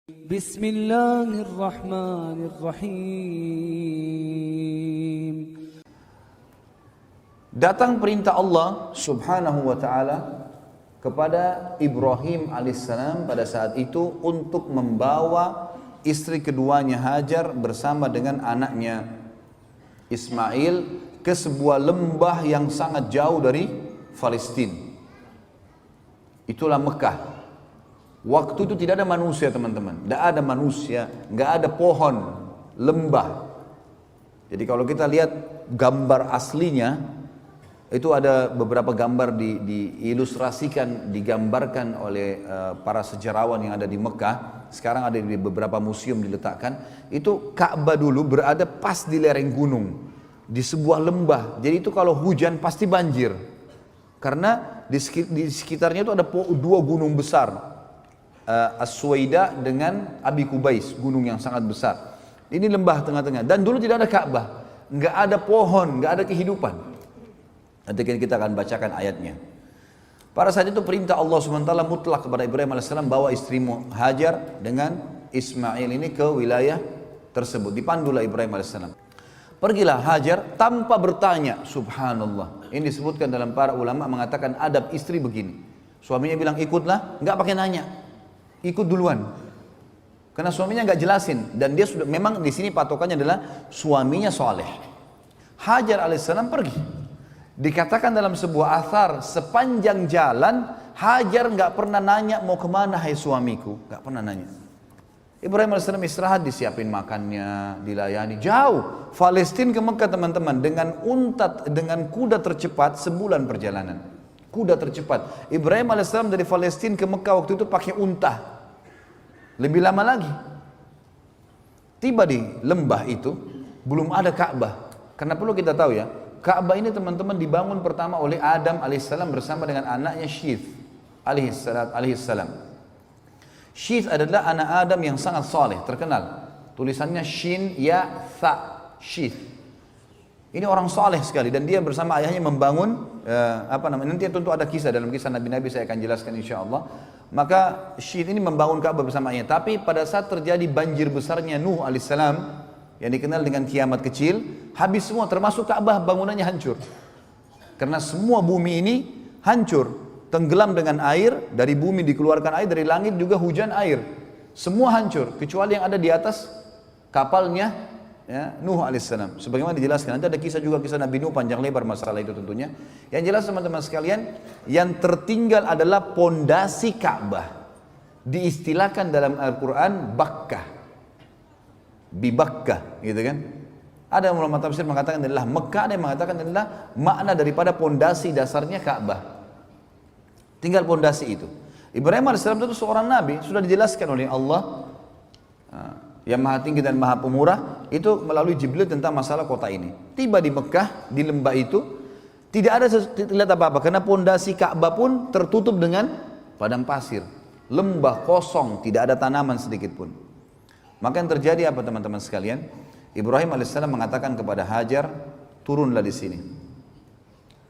Bismillahirrahmanirrahim. Datang perintah Allah subhanahu wa ta'ala kepada Ibrahim alaihissalam pada saat itu untuk membawa istri keduanya Hajar bersama dengan anaknya Ismail ke sebuah lembah yang sangat jauh dari Palestina. Itulah Mekah. Waktu itu tidak ada manusia, teman-teman. Tidak ada manusia, nggak ada pohon, lembah. Jadi kalau kita lihat gambar aslinya, itu ada beberapa gambar diilustrasikan, digambarkan oleh para sejarawan yang ada di Mekah. Sekarang ada di beberapa museum diletakkan. Itu Ka'bah dulu berada pas di lereng gunung, di sebuah lembah. Jadi itu kalau hujan pasti banjir. Karena di sekitarnya itu ada dua gunung besar. As-Suwaida dengan Abi Kubais, gunung yang sangat besar. Ini lembah tengah-tengah. Dan dulu tidak ada Ka'bah, nggak ada pohon, nggak ada kehidupan. Nanti kita akan bacakan ayatnya. Pada saat itu perintah Allah SWT mutlak kepada Ibrahim AS, bawa istrimu Hajar dengan Ismail ini ke wilayah tersebut. Dipandulah Ibrahim AS. Pergilah Hajar tanpa bertanya. Subhanallah. Ini disebutkan dalam para ulama mengatakan adab istri begini. Suaminya bilang ikutlah, nggak pakai nanya. Ikut duluan, karena suaminya nggak jelasin, dan dia sudah memang di sini patokannya adalah suaminya soleh. Hajar alaihissalam pergi. Dikatakan dalam sebuah athar sepanjang jalan Hajar nggak pernah nanya mau kemana hai suamiku, nggak pernah nanya. Ibrahim alaihissalam istirahat, disiapin makannya, dilayani. Jauh, Palestina ke Mekah teman-teman dengan dengan kuda tercepat sebulan perjalanan. Kuda tercepat. Ibrahim AS dari Palestina ke Mekah waktu itu pakai unta. Lebih lama lagi. Tiba di lembah itu, belum ada Ka'bah. Karena perlu kita tahu ya, Ka'bah ini teman-teman dibangun pertama oleh Adam AS bersama dengan anaknya Syith alaihissalam. Syith adalah anak Adam yang sangat saleh, terkenal. Tulisannya Shin Ya Tha, Syith. Ini orang saleh sekali dan dia bersama ayahnya membangun nanti tentu ada kisah dalam kisah Nabi-Nabi, saya akan jelaskan insyaAllah. Maka Syith ini membangun Ka'bah bersama ayahnya. Tapi pada saat terjadi banjir besarnya Nuh alaihissalam yang dikenal dengan kiamat kecil, habis semua termasuk Ka'bah, bangunannya hancur. Karena semua bumi ini hancur, tenggelam dengan air, dari bumi dikeluarkan air, dari langit juga hujan air. Semua hancur kecuali yang ada di atas kapalnya ya, Nuh alaihissalam. Sebagaimana dijelaskan, nanti ada kisah juga kisah Nabi Nuh panjang lebar masalah itu tentunya. Yang jelas teman-teman sekalian, yang tertinggal adalah pondasi Ka'bah. Diistilahkan dalam Al-Quran Bakkah, Bibakkah, gitu kan? Ada ulama tafsir mengatakan adalah Mekah, ada yang mengatakan adalah makna daripada pondasi dasarnya Ka'bah. Tinggal pondasi itu. Ibrahim alaihissalam itu seorang nabi, sudah dijelaskan oleh Allah. Yang maha tinggi dan maha pemurah itu melalui Jibril tentang masalah kota ini. Tiba di Mekah, di lembah itu tidak ada lihat apa-apa karena pondasi Ka'bah pun tertutup dengan padang pasir, lembah kosong, tidak ada tanaman sedikit pun. Maka yang terjadi apa teman-teman sekalian? Ibrahim alaihissalam mengatakan kepada Hajar, turunlah di sini,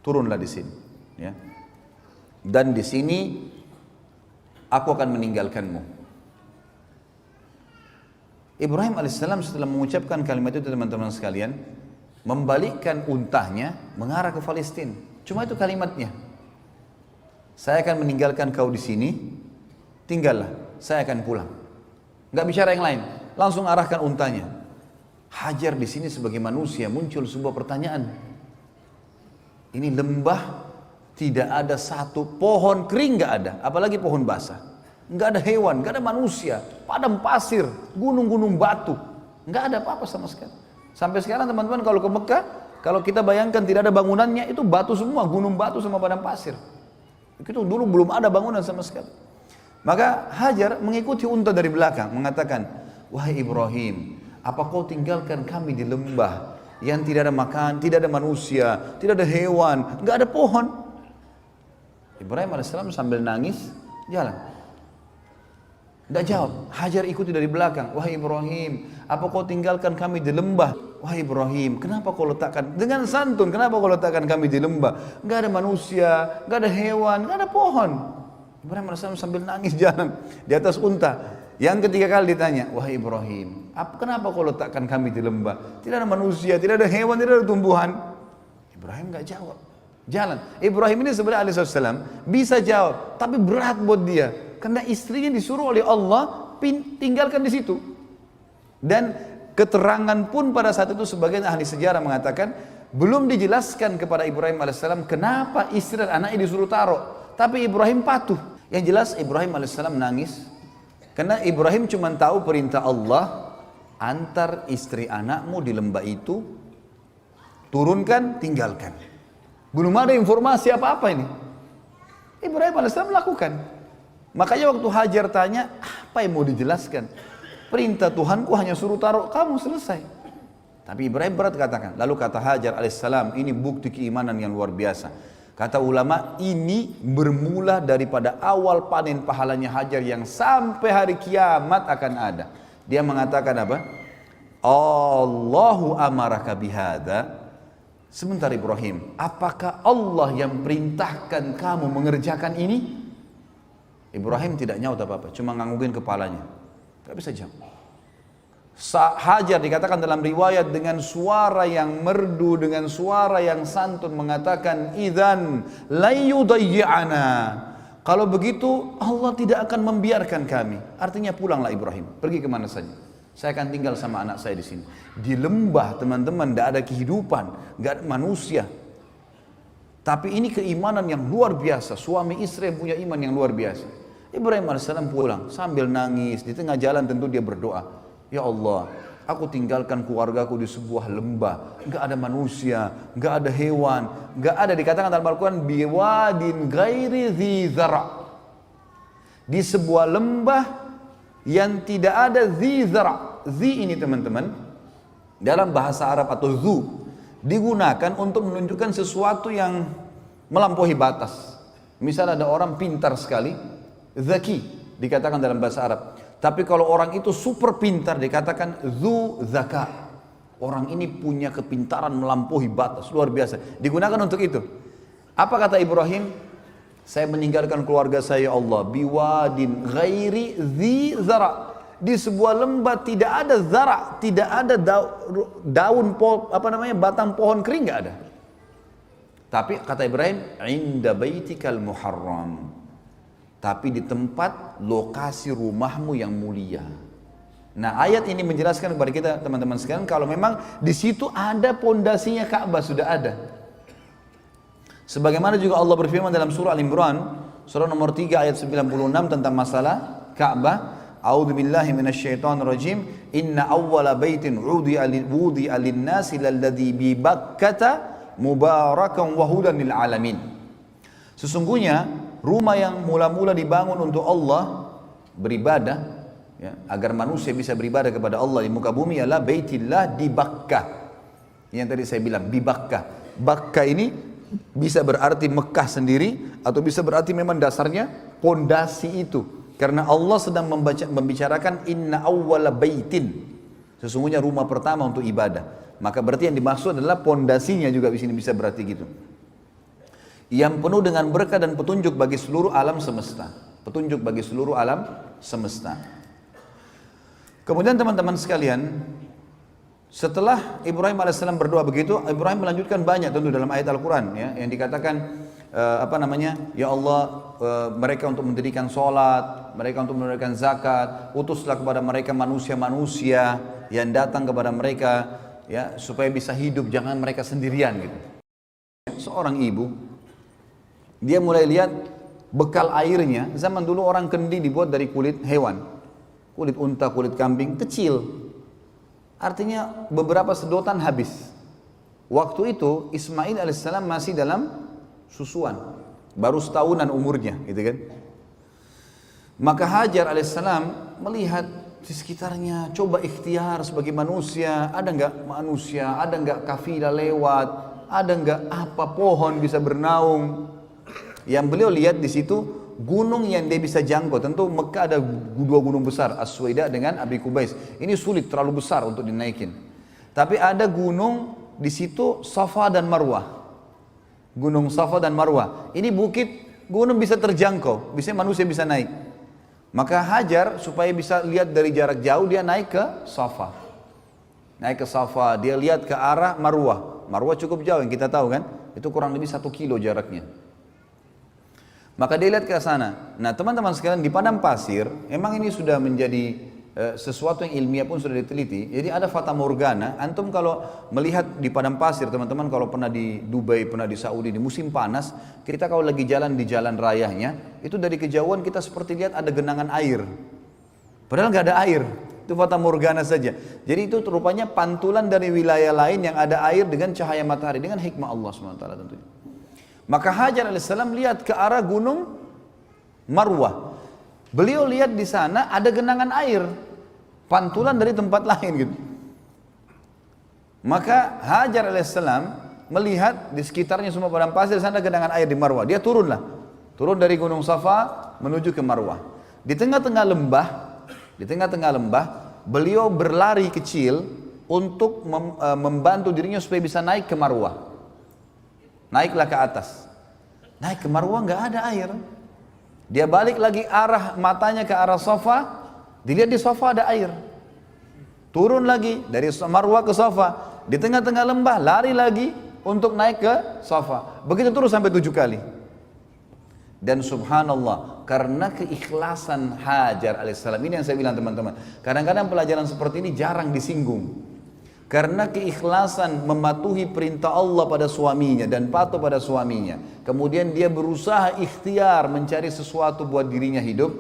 turunlah di sini, ya. Dan di sini aku akan meninggalkanmu. Ibrahim alaihissalam setelah mengucapkan kalimat itu teman-teman sekalian, membalikkan untahnya mengarah ke Palestina. Cuma itu kalimatnya. Saya akan meninggalkan kau di sini, tinggallah, saya akan pulang. Enggak bicara yang lain, langsung arahkan untahnya. Hajar di sini sebagai manusia muncul sebuah pertanyaan. Ini lembah, tidak ada satu pohon kering, enggak ada, apalagi pohon basah. Enggak ada hewan, enggak ada manusia, padang pasir, gunung-gunung batu, enggak ada apa-apa sama sekali. Sampai sekarang teman-teman kalau ke Mekah, kalau kita bayangkan tidak ada bangunannya, itu batu semua, gunung batu sama padang pasir. Itu dulu belum ada bangunan sama sekali. Maka Hajar mengikuti unta dari belakang, mengatakan, wahai Ibrahim, apa kau tinggalkan kami di lembah yang tidak ada makan, tidak ada manusia, tidak ada hewan, enggak ada pohon? Ibrahim alaihissalam sambil nangis jalan. Tidak jawab. Hajar ikuti dari belakang. Wahai Ibrahim, apa kau tinggalkan kami di lembah? Wahai Ibrahim, kenapa kau letakkan, dengan santun, kenapa kau letakkan kami di lembah? Enggak ada manusia, enggak ada hewan, enggak ada pohon. Ibrahim AS sambil nangis jalan di atas unta. Yang ketiga kali ditanya, wahai Ibrahim, kenapa kau letakkan kami di lembah? Tidak ada manusia, tidak ada hewan, tidak ada tumbuhan. Ibrahim nggak jawab. Jalan. Ibrahim ini sebenarnya alaihissalam bisa jawab, tapi berat buat dia. Karena istrinya disuruh oleh Allah tinggalkan di situ. Dan keterangan pun pada saat itu sebagian ahli sejarah mengatakan belum dijelaskan kepada Ibrahim alaihissalam kenapa istri dan anaknya disuruh taruh. Tapi Ibrahim patuh. Yang jelas Ibrahim alaihissalam nangis. Karena Ibrahim cuma tahu perintah Allah, antar istri anakmu di lembah itu, turunkan, tinggalkan. Belum ada informasi apa-apa ini. Ibrahim alaihissalam lakukan. Makanya waktu Hajar tanya, apa yang mau dijelaskan? Perintah Tuhanku hanya suruh taruh, kamu selesai. Tapi Ibrahim berat katakan. Lalu kata Hajar alaihissalam, ini bukti keimanan yang luar biasa. Kata ulama, ini bermula daripada awal panen pahalanya Hajar yang sampai hari kiamat akan ada. Dia mengatakan apa? Allahu amaraka bihada. Sebentar Ibrahim, apakah Allah yang perintahkan kamu mengerjakan ini? Ibrahim tidak nyaut apa-apa, cuma nganggungin kepalanya. Gak bisa jawab. Hajar dikatakan dalam riwayat dengan suara yang merdu, dengan suara yang santun mengatakan, idzan la yudayyi'ana. Kalau begitu Allah tidak akan membiarkan kami. Artinya pulanglah Ibrahim, pergi kemana saja. Saya akan tinggal sama anak saya di sini. Di lembah teman-teman, tidak ada kehidupan, tidak ada manusia. Tapi ini keimanan yang luar biasa. Suami istri yang punya iman yang luar biasa. Ibrahim AS pulang sambil nangis. Di tengah jalan tentu dia berdoa. Ya Allah, aku tinggalkan keluargaku di sebuah lembah. Enggak ada manusia, enggak ada hewan, enggak ada, dikatakan dalam Al-Quran, biwadin ghairi dhi zara'. Di sebuah lembah yang tidak ada dhi zara'. Dhi ini teman-teman, dalam bahasa Arab atau zu, digunakan untuk menunjukkan sesuatu yang melampaui batas. Misal ada orang pintar sekali, zaki, dikatakan dalam bahasa Arab. Tapi kalau orang itu super pintar dikatakan zu zaka. Orang ini punya kepintaran melampaui batas, luar biasa. Digunakan untuk itu. Apa kata Ibrahim? Saya meninggalkan keluarga saya, ya Allah, biwadin ghairi zi zara. Di sebuah lembah tidak ada zara, tidak ada daun batang pohon kering, enggak ada. Tapi kata Ibrahim, inda baitikal muharram. Tapi di tempat lokasi rumahmu yang mulia. Nah, ayat ini menjelaskan kepada kita teman-teman sekalian kalau memang di situ ada pondasinya Ka'bah, sudah ada. Sebagaimana juga Allah berfirman dalam surah Al-Imran, surah nomor 3 ayat 96 tentang masalah Ka'bah. A'udzu billahi minasyaitonir rajim. Inna awwala baitin wudi'a lin-nasi lalladzi bi Bakkata mubarakan wa hudan lil alamin. Sesungguhnya rumah yang mula-mula dibangun untuk Allah beribadah, ya, agar manusia bisa beribadah kepada Allah di muka bumi adalah Baitillah di Bakkah. Yang tadi saya bilang di Bakkah. Bakkah ini bisa berarti Mekah sendiri atau bisa berarti memang dasarnya pondasi itu. Karena Allah sedang membicarakan inna awwala baitin. Sesungguhnya rumah pertama untuk ibadah. Maka berarti yang dimaksud adalah pondasinya juga di sini bisa berarti gitu. Yang penuh dengan berkah dan petunjuk bagi seluruh alam semesta. Petunjuk bagi seluruh alam semesta. Kemudian teman-teman sekalian, setelah Ibrahim AS berdoa begitu, Ibrahim melanjutkan banyak tentu dalam ayat Al-Quran, ya, yang dikatakan ya Allah, mereka untuk mendirikan sholat, mereka untuk menunaikan zakat, utuslah kepada mereka manusia-manusia yang datang kepada mereka, ya, supaya bisa hidup, jangan mereka sendirian gitu. Seorang ibu, dia mulai lihat bekal airnya. Zaman dulu orang kendi dibuat dari kulit hewan, kulit unta, kulit kambing, kecil. Artinya beberapa sedotan habis. Waktu itu Ismail alaihissalam masih dalam susuan, baru setahunan umurnya, gitu kan. Maka Hajar alaihissalam melihat di sekitarnya, coba ikhtiar sebagai manusia, ada enggak manusia, ada enggak kafilah lewat, ada enggak apa pohon bisa bernaung. Yang beliau lihat di situ gunung yang dia bisa jangkau. Tentu Mekah ada dua gunung besar, As-Suwaida dengan Abi Kubais. Ini sulit, terlalu besar untuk dinaikin. Tapi ada gunung di situ Safa dan Marwah. Gunung Safa dan Marwah. Ini bukit, gunung bisa terjangkau, bisa manusia bisa naik. Maka Hajar supaya bisa lihat dari jarak jauh dia naik ke Safa. Naik ke Safa, dia lihat ke arah Marwah. Marwah cukup jauh yang kita tahu kan, itu kurang lebih 1 kilo jaraknya. Maka dia lihat ke sana. Nah teman-teman sekalian, di padang pasir, emang ini sudah menjadi sesuatu yang ilmiah pun sudah diteliti. Jadi ada fata morgana. Antum kalau melihat di padang pasir, teman-teman kalau pernah di Dubai, pernah di Saudi, di musim panas, kita kalau lagi jalan di jalan rayanya, itu dari kejauhan kita seperti lihat ada genangan air. Padahal nggak ada air. Itu fata morgana saja. Jadi itu rupanya pantulan dari wilayah lain yang ada air dengan cahaya matahari, dengan hikmah Allah SWT tentunya. Maka Hajar alaihissalam lihat ke arah gunung Marwah. Beliau lihat di sana ada genangan air, pantulan dari tempat lain gitu. Maka Hajar alaihissalam melihat di sekitarnya semua padang pasir, di sana ada genangan air di Marwah. Dia turun dari gunung Safa menuju ke Marwah. Di tengah-tengah lembah, beliau berlari kecil untuk membantu dirinya supaya bisa naik ke Marwah. Naiklah ke atas. Naik ke Marwah nggak ada air. Dia balik lagi arah matanya ke arah Safa, dilihat di Safa ada air. Turun lagi dari Marwah ke Safa, di tengah-tengah lembah lari lagi untuk naik ke Safa. Begitu terus sampai 7 kali. Dan subhanallah, karena keikhlasan Hajar alaihissalam, ini yang saya bilang teman-teman, kadang-kadang pelajaran seperti ini jarang disinggung. Karena keikhlasan mematuhi perintah Allah pada suaminya dan patuh pada suaminya, kemudian dia berusaha ikhtiar mencari sesuatu buat dirinya hidup,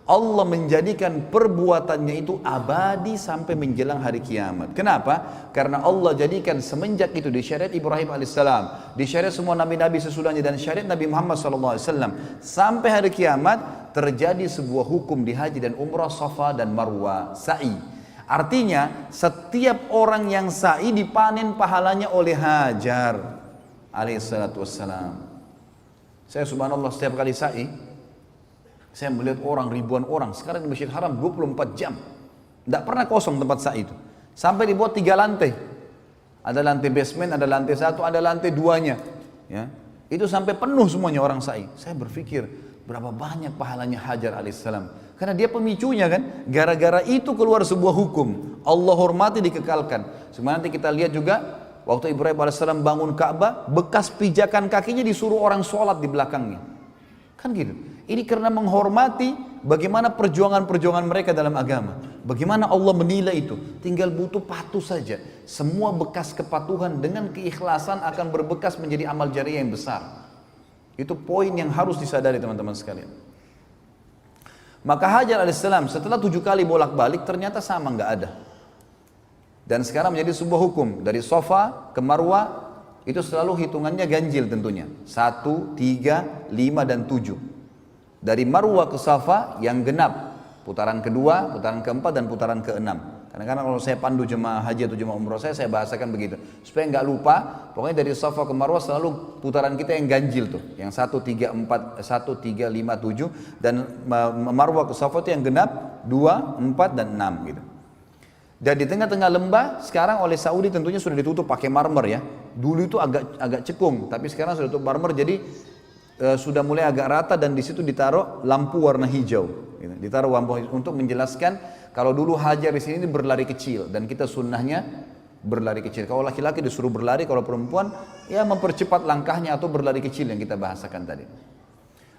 Allah menjadikan perbuatannya itu abadi sampai menjelang hari kiamat. Kenapa? Karena Allah jadikan semenjak itu di syariat Ibrahim alaihissalam, di syariat semua nabi-nabi sesudahnya, dan syariat Nabi Muhammad SAW, sampai hari kiamat terjadi sebuah hukum di haji dan umrah, Safa dan Marwah, sa'i. Artinya setiap orang yang sa'i dipanen pahalanya oleh Hajar alaihissalatu wassalam. Saya subhanallah setiap kali sa'i, saya melihat orang, ribuan orang. Sekarang di Masjidil Haram 24 jam. Tidak pernah kosong tempat sa'i itu. Sampai dibuat 3 lantai. Ada lantai basement, ada lantai 1, ada lantai 2-nya. Ya. Itu sampai penuh semuanya orang sa'i. Saya berpikir, berapa banyak pahalanya Hajar alaihissalam. Karena dia pemicunya kan, gara-gara itu keluar sebuah hukum. Allah hormati, dikekalkan. Sebenarnya nanti kita lihat juga, waktu Ibrahim AS bangun Ka'bah, bekas pijakan kakinya disuruh orang sholat di belakangnya. Kan gitu. Ini karena menghormati bagaimana perjuangan-perjuangan mereka dalam agama. Bagaimana Allah menilai itu. Tinggal butuh patuh saja. Semua bekas kepatuhan dengan keikhlasan akan berbekas menjadi amal jariah yang besar. Itu poin yang harus disadari teman-teman sekalian. Maka Hajar alaihissalam setelah 7 kali bolak-balik ternyata sama, nggak ada. Dan sekarang menjadi sebuah hukum, dari Safa ke Marwah itu selalu hitungannya ganjil tentunya, 1, 3, 5 dan 7. Dari Marwah ke Safa yang genap, putaran kedua, putaran keempat dan putaran keenam. Karena kalau saya pandu jemaah haji atau jemaah umroh saya bahasakan begitu supaya nggak lupa. Pokoknya dari Safa ke Marwah selalu putaran kita yang ganjil tuh, yang 1, 3, 4, 1, 3, 5, 7, dan Marwah ke Safa itu yang genap 2, 4 dan 6 gitu. Dan di tengah-tengah lembah sekarang oleh Saudi tentunya sudah ditutup pakai marmer ya. Dulu itu agak cekung, tapi sekarang sudah tutup marmer, jadi sudah mulai agak rata, dan di situ ditaruh lampu warna hijau. Gitu. Ditaruh lampu hijau untuk menjelaskan kalau dulu Hajar di sini berlari kecil, dan kita sunnahnya berlari kecil. Kalau laki-laki disuruh berlari, kalau perempuan ya mempercepat langkahnya atau berlari kecil yang kita bahasakan tadi.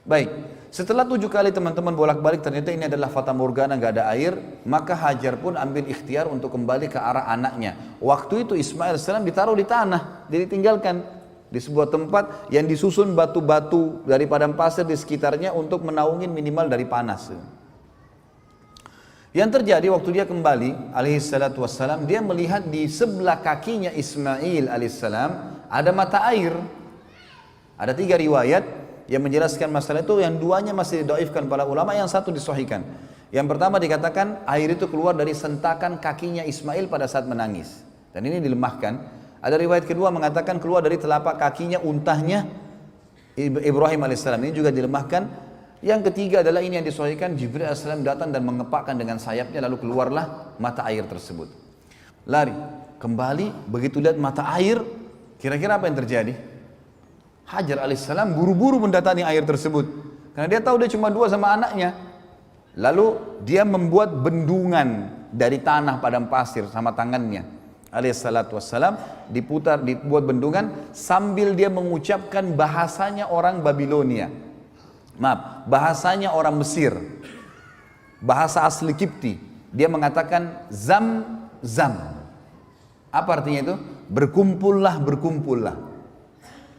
Baik, setelah 7 kali teman-teman bolak-balik ternyata ini adalah fata morgana, nggak ada air, maka Hajar pun ambil ikhtiar untuk kembali ke arah anaknya. Waktu itu Ismail AS ditaruh di tanah, ditinggalkan di sebuah tempat yang disusun batu-batu dari padang pasir di sekitarnya untuk menaungin minimal dari panas. Yang terjadi waktu dia kembali alaihissalatu wassalam, dia melihat di sebelah kakinya Ismail alaihissalam ada mata air. Ada 3 riwayat yang menjelaskan masalah itu, yang 2-nya masih didoifkan para ulama, yang 1 disahihkan. Yang pertama dikatakan air itu keluar dari sentakan kakinya Ismail pada saat menangis, dan ini dilemahkan. Ada riwayat kedua mengatakan keluar dari telapak kakinya untahnya Ibrahim alaihissalam, ini juga dilemahkan. Yang ketiga adalah ini yang disahihkan, Jibril alaihissalam datang dan mengepakkan dengan sayapnya, lalu keluarlah mata air tersebut. Lari kembali, begitu lihat mata air, kira-kira apa yang terjadi? Hajar alaihissalam buru-buru mendatangi air tersebut, karena dia tahu dia cuma 2 sama anaknya. Lalu dia membuat bendungan dari tanah padang pasir sama tangannya. Alaihissalatu wassalam, dibuat bendungan sambil dia mengucapkan bahasanya orang Babilonia. Maaf, bahasanya orang Mesir. Bahasa asli Kipti. Dia mengatakan zam zam. Apa artinya itu? Berkumpullah, berkumpullah.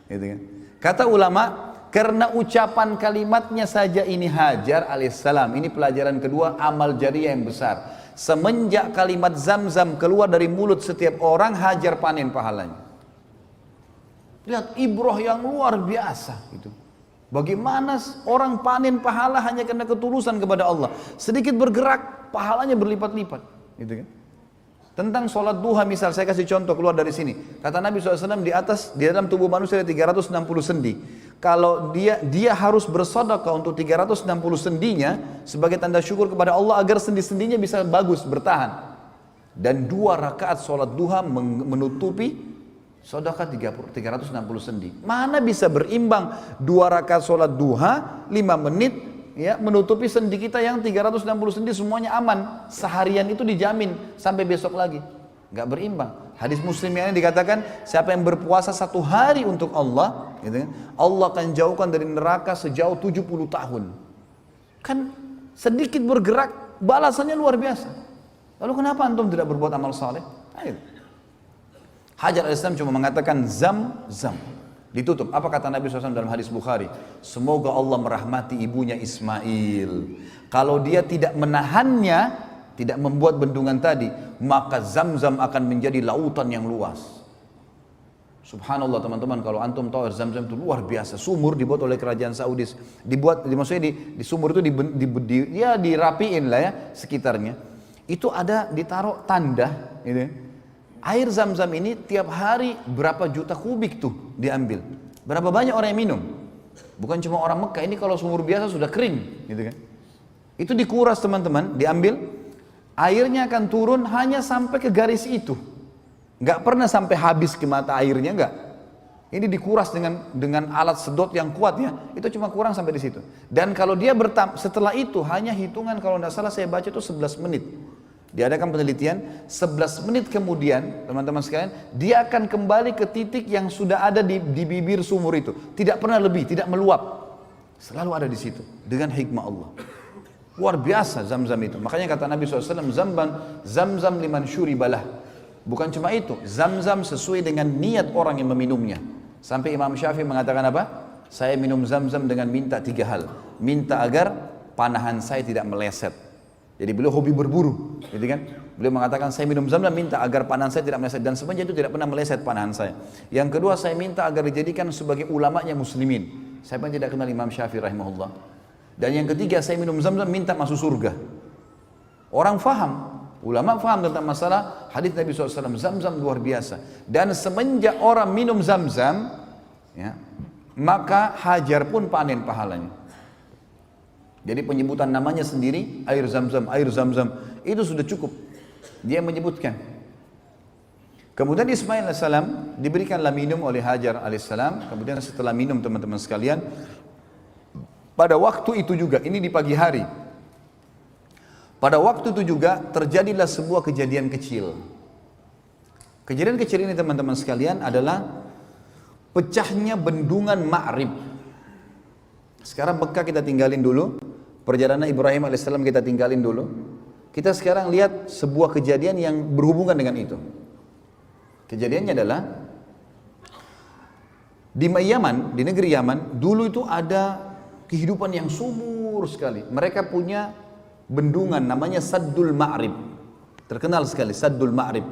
Gitu kan? Kata ulama, karena ucapan kalimatnya saja ini Hajar alaihissalam. Ini pelajaran kedua, amal jariah yang besar. Semenjak kalimat zam-zam keluar dari mulut setiap orang, Hajar panen pahalanya. Lihat ibrah yang luar biasa itu. Bagaimana orang panen pahala hanya karena ketulusan kepada Allah. Sedikit bergerak, pahalanya berlipat-lipat. Gitu kan? Tentang sholat duha misal, saya kasih contoh keluar dari sini. Kata Nabi SAW, di dalam tubuh manusia ada 360 sendi. Kalau dia harus bersedekah untuk 360 sendinya sebagai tanda syukur kepada Allah agar sendi-sendinya bisa bagus, bertahan. Dan 2 rakaat sholat duha menutupi sedekah 360 sendi. Mana bisa berimbang 2 rakaat sholat duha 5 menit ya, menutupi sendi kita yang 360 sendi semuanya aman. Seharian itu dijamin sampai besok lagi. Gak berimbang. Hadis Muslim yang dikatakan siapa yang berpuasa 1 hari untuk Allah, gitu kan, Allah akan jauhkan dari neraka sejauh 70 tahun. Kan sedikit bergerak, balasannya luar biasa. Lalu kenapa antum tidak berbuat amal saleh? Ayo. Hajar al-Islam cuma mengatakan zam zam. Ditutup. Apa kata Nabi SAW dalam hadis Bukhari? Semoga Allah merahmati ibunya Ismail. Kalau dia tidak menahannya, tidak membuat bendungan tadi, maka Zam-Zam akan menjadi lautan yang luas. Subhanallah teman-teman, kalau antum tahu Zam-Zam itu luar biasa. Sumur dibuat oleh kerajaan Saudi, maksudnya di sumur itu dirapiin lah ya sekitarnya. Itu ada ditaruh tanda, gitu. Air Zam-Zam ini tiap hari berapa juta kubik tuh diambil. Berapa banyak orang yang minum? Bukan cuma orang Mekah, ini kalau sumur biasa sudah kering, gitu kan? Itu dikuras teman-teman, diambil. Airnya akan turun hanya sampai ke garis itu. Nggak pernah sampai habis ke mata airnya, nggak. Ini dikuras dengan alat sedot yang kuat ya. Itu cuma kurang sampai di situ. Dan kalau dia setelah itu hanya hitungan kalau nggak salah saya baca itu 11 menit. Diadakan penelitian 11 menit kemudian teman-teman sekalian dia akan kembali ke titik yang sudah ada di bibir sumur itu. Tidak pernah lebih, tidak meluap. Selalu ada di situ dengan hikmah Allah. Luar biasa Zam-Zam itu. Makanya kata Nabi SAW, Zam-Zam liman syuribalah. Bukan cuma itu, Zam-Zam sesuai dengan niat orang yang meminumnya. Sampai Imam Syafi'i mengatakan apa? Saya minum Zam-Zam dengan minta 3 hal. Minta agar panahan saya tidak meleset. Jadi beliau hobi berburu, gitu kan? Beliau mengatakan saya minum Zam-Zam minta agar panahan saya tidak meleset. Dan sebenarnya itu tidak pernah meleset panahan saya. Yang kedua saya minta agar dijadikan sebagai ulamanya muslimin. Saya pun tidak kenal Imam Syafi'i rahimahullah. Dan yang ketiga saya minum Zam-Zam minta masuk surga. Orang faham, ulama faham tentang masalah hadis Nabi SAW. Zam-Zam luar biasa. Dan semenjak orang minum Zam-Zam, ya, maka Hajar pun panen pahalanya. Jadi penyebutan namanya sendiri air Zam-Zam, air Zam-Zam itu sudah cukup. Dia menyebutkan. Kemudian Ismail AS diberikanlah minum oleh Hajar AS. Kemudian setelah minum teman-teman sekalian, pada waktu itu juga, ini di pagi hari. Pada waktu itu juga terjadilah sebuah kejadian kecil. Kejadian kecil ini teman-teman sekalian adalah pecahnya bendungan Ma'rib. Sekarang Mekah kita tinggalin dulu, perjalanan Ibrahim alaihissalam kita tinggalin dulu. Kita sekarang lihat sebuah kejadian yang berhubungan dengan itu. Kejadiannya adalah di Yaman, di negeri Yaman, dulu itu ada kehidupan yang subur sekali. Mereka punya bendungan namanya Saddul Ma'rib. Terkenal sekali Saddul Ma'rib.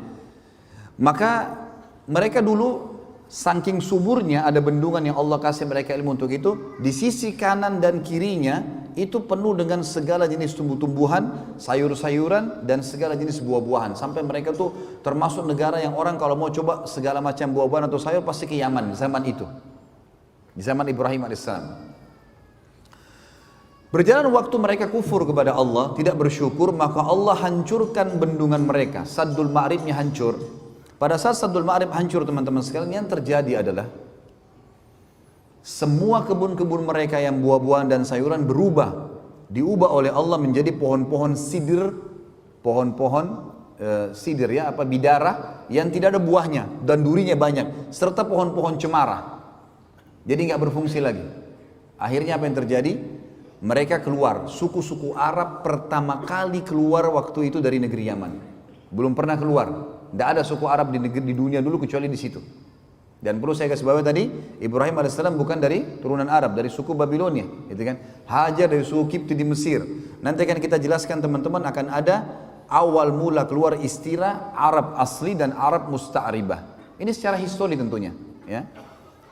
Maka mereka dulu saking suburnya ada bendungan yang Allah kasih mereka ilmu untuk itu. Di sisi kanan dan kirinya itu penuh dengan segala jenis tumbuh-tumbuhan, sayur-sayuran dan segala jenis buah-buahan. Sampai mereka tuh termasuk negara yang orang kalau mau coba segala macam buah-buahan atau sayur pasti ke Yaman zaman itu. Di zaman Ibrahim alaihissalam. Berjalan waktu mereka kufur kepada Allah, tidak bersyukur, maka Allah hancurkan bendungan mereka. Saddul Ma'ribnya hancur. Pada saat Saddul Ma'rib hancur teman-teman sekalian, yang terjadi adalah semua kebun-kebun mereka yang buah-buahan dan sayuran berubah diubah oleh Allah menjadi pohon-pohon sidir, pohon-pohon sidir ya, apa bidara yang tidak ada buahnya dan durinya banyak, serta pohon-pohon cemara. Jadi nggak berfungsi lagi. Akhirnya apa yang terjadi? Mereka keluar, suku-suku Arab pertama kali keluar waktu itu dari negeri Yaman. Belum pernah keluar. Tidak ada suku Arab di dunia dulu kecuali di situ. Dan perlu saya kasih bawahi tadi, Ibrahim alaihissalam bukan dari turunan Arab, dari suku Babilonia, gitu kan? Hajar dari suku Kipti di Mesir. Nanti akan kita jelaskan teman-teman, akan ada awal mula keluar istilah Arab asli dan Arab musta'ribah. Ini secara histori tentunya, ya.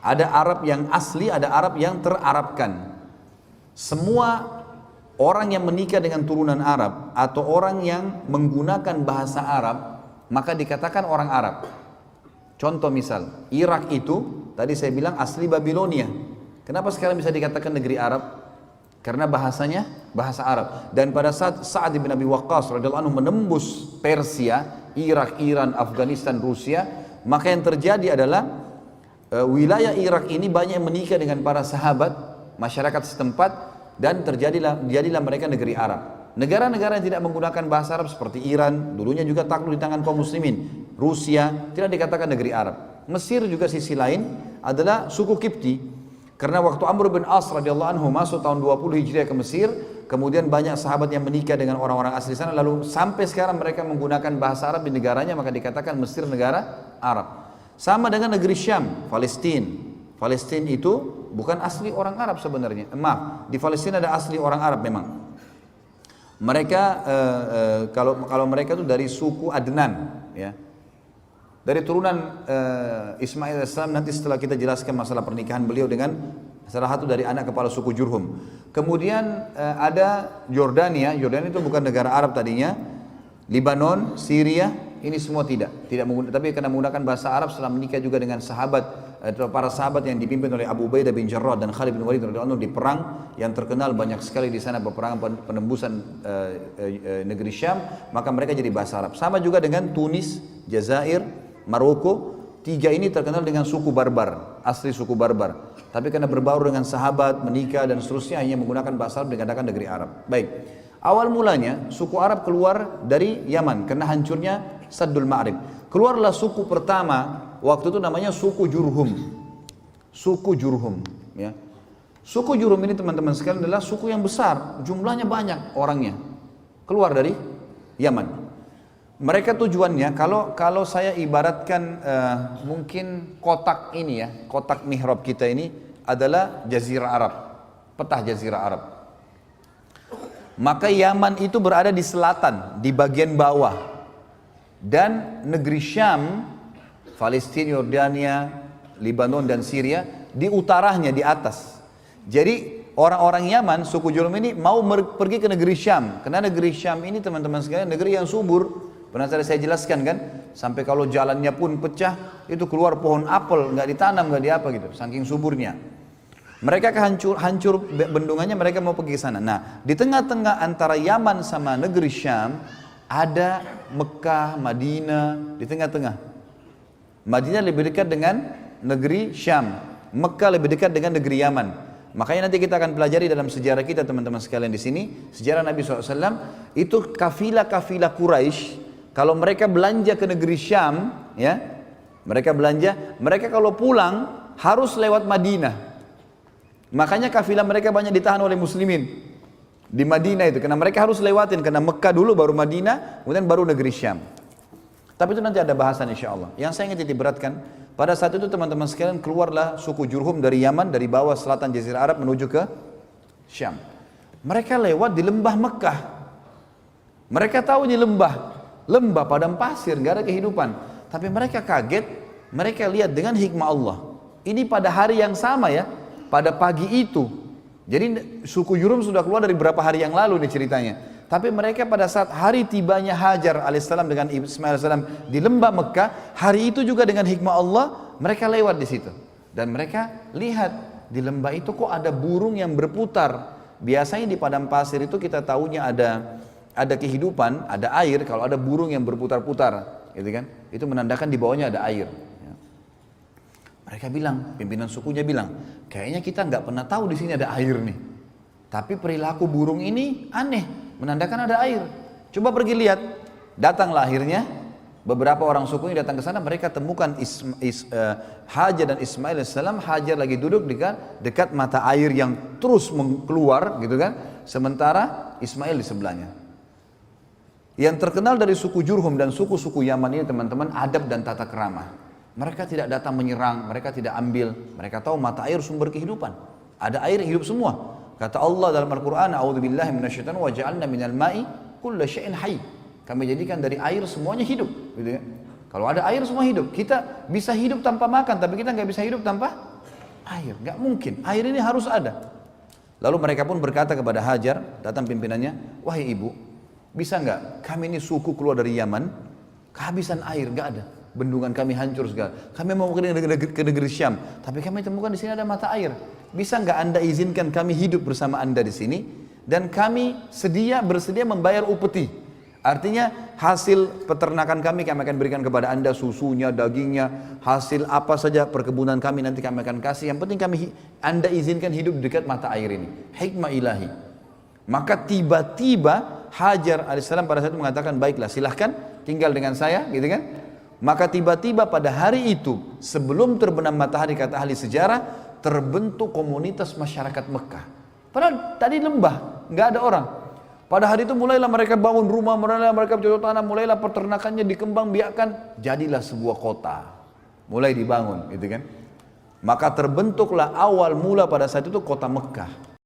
Ada Arab yang asli, ada Arab yang terarabkan. Semua orang yang menikah dengan turunan Arab atau orang yang menggunakan bahasa Arab, maka dikatakan orang Arab. Contoh misal, Irak itu tadi saya bilang asli Babilonia. Kenapa sekarang bisa dikatakan negeri Arab? Karena bahasanya bahasa Arab. Dan pada saat Sa'ad bin Abi Waqqas radhiyallahu anhu menembus Persia, Irak, Iran, Afghanistan, Rusia, maka yang terjadi adalah wilayah Irak ini banyak yang menikah dengan para sahabat, masyarakat setempat, dan jadilah mereka negeri Arab. Negara-negara yang tidak menggunakan bahasa Arab seperti Iran, dulunya juga takluk di tangan kaum muslimin. Rusia tidak dikatakan negeri Arab. Mesir juga sisi lain adalah suku Kipti. Karena waktu Amr bin As radhiyallahu anhu masuk tahun 20 Hijriah ke Mesir, kemudian banyak sahabat yang menikah dengan orang-orang asli sana, lalu sampai sekarang mereka menggunakan bahasa Arab di negaranya, maka dikatakan Mesir negara Arab. Sama dengan negeri Syam, Palestina. Palestina itu bukan asli orang Arab sebenarnya. Maaf, di Palestina ada asli orang Arab memang. Mereka kalau mereka itu dari suku Adnan, ya, dari turunan Ismail alaihissalam. Nanti setelah kita jelaskan masalah pernikahan beliau dengan salah satu dari anak kepala suku Jurhum. Kemudian ada Yordania. Yordania itu bukan negara Arab tadinya. Libanon, Syria, ini semua tidak menggunakan, tapi karena menggunakan bahasa Arab setelah menikah juga dengan para sahabat yang dipimpin oleh Abu Ubaidah bin Jarrah dan Khalid bin Walid radhiyallahu anhu di perang yang terkenal banyak sekali di sana, peperangan penembusan negeri Syam, maka mereka jadi bahasa Arab. Sama juga dengan Tunis, Jazair, Maroko. Tiga ini terkenal dengan suku Barbar, asli suku Barbar. Tapi karena berbaur dengan sahabat, menikah dan seterusnya, hanya menggunakan bahasa Arab dikatakan negeri Arab. Baik. Awal mulanya suku Arab keluar dari Yaman karena hancurnya Saddul Ma'rib. Keluarlah suku pertama waktu itu namanya suku Jurhum. Suku Jurhum, ya. Suku Jurhum ini teman-teman sekalian adalah suku yang besar, jumlahnya banyak orangnya. Keluar dari Yaman. Mereka tujuannya, kalau saya ibaratkan mungkin kotak ini ya, kotak mihrab kita ini adalah Jazirah Arab, peta Jazirah Arab. Maka Yaman itu berada di selatan, di bagian bawah. Dan negeri Syam, Palestina, Yordania, Libanon dan Syria di utaranya, di atas. Jadi orang-orang Yaman, suku Jurhum ini mau pergi ke negeri Syam. Karena negeri Syam ini teman-teman sekalian negeri yang subur. Pernah saya jelaskan kan, sampai kalau jalannya pun pecah, itu keluar pohon apel, nggak ditanam, nggak diapa gitu, saking suburnya. Mereka hancur bendungannya, mereka mau pergi ke sana. Nah, di tengah-tengah antara Yaman sama negeri Syam ada Mekah, Madinah di tengah-tengah. Madinah lebih dekat dengan negeri Syam, Mekah lebih dekat dengan negeri Yaman. Makanya nanti kita akan pelajari dalam sejarah kita teman-teman sekalian di sini, sejarah Nabi SAW, itu kafilah-kafilah Quraisy kalau mereka belanja ke negeri Syam, ya, mereka kalau pulang harus lewat Madinah. Makanya kafilah mereka banyak ditahan oleh muslimin di Madinah itu, karena mereka harus lewatin, karena Mekah dulu baru Madinah, kemudian baru negeri Syam. Tapi itu nanti ada bahasan insya Allah. Yang saya ingin diberatkan, pada saat itu teman-teman sekalian keluarlah suku Jurhum dari Yaman, dari bawah selatan Jazirah Arab menuju ke Syam. Mereka lewat di lembah Mekah. Mereka tahu ini lembah padang pasir, gak ada kehidupan. Tapi mereka kaget, mereka lihat dengan hikmah Allah. Ini pada hari yang sama ya, pada pagi itu. Jadi suku Jurhum sudah keluar dari beberapa hari yang lalu nih ceritanya. Tapi mereka pada saat hari tibanya Hajar alaihissalam dengan Ismail alaihissalam di lembah Mekah, hari itu juga dengan hikmah Allah mereka lewat di situ. Dan mereka lihat di lembah itu kok ada burung yang berputar. Biasanya di padang pasir itu kita tahunya ada kehidupan, ada air. Kalau ada burung yang berputar-putar, gitu kan? Itu menandakan di bawahnya ada air. Mereka bilang, pimpinan sukunya bilang, kayaknya kita nggak pernah tahu di sini ada air nih. Tapi perilaku burung ini aneh, menandakan ada air. Coba pergi lihat, datanglah akhirnya beberapa orang sukunya datang ke sana, mereka temukan Hajar dan Ismail alaihissalam. Hajar lagi duduk dekat mata air yang terus keluar gitu kan, sementara Ismail di sebelahnya. Yang terkenal dari suku Jurhum dan suku-suku Yaman ini teman-teman, adab dan tata kerama. Mereka tidak datang menyerang, mereka tidak ambil, mereka tahu mata air sumber kehidupan. Ada air hidup semua. Kata Allah dalam Al-Quran, "A'udzubillahi minasyaitonir wa ja'alna minal ma'i kulla syai'in hayy." Kami jadikan dari air semuanya hidup, gitu ya. Kalau ada air semua hidup. Kita bisa hidup tanpa makan, tapi kita nggak bisa hidup tanpa air. Nggak mungkin. Air ini harus ada. Lalu mereka pun berkata kepada Hajar, datang pimpinannya, "Wahai ibu, bisa nggak kami ini suku keluar dari Yaman, kehabisan air, nggak ada. Bendungan kami hancur segala. Kami mau ke negeri Syam, tapi kami temukan di sini ada mata air. Bisa nggak Anda izinkan kami hidup bersama Anda di sini, dan kami bersedia membayar upeti. Artinya hasil peternakan kami akan berikan kepada Anda, susunya, dagingnya, hasil apa saja perkebunan kami nanti kami akan kasih. Yang penting Anda izinkan hidup dekat mata air ini." Hikmah ilahi. Maka tiba-tiba Hajar alaihissalam pada saat itu mengatakan, "Baiklah, silahkan tinggal dengan saya," gitu kan. Maka tiba-tiba pada hari itu, sebelum terbenam matahari, kata ahli sejarah, terbentuk komunitas masyarakat Mekah. Padahal tadi lembah, nggak ada orang. Pada hari itu mulailah mereka bangun rumah, mulailah mereka bercocok tanam, mulailah peternakannya dikembang biakan, jadilah sebuah kota. Mulai dibangun, gitu kan. Maka terbentuklah awal mula pada saat itu kota Mekah.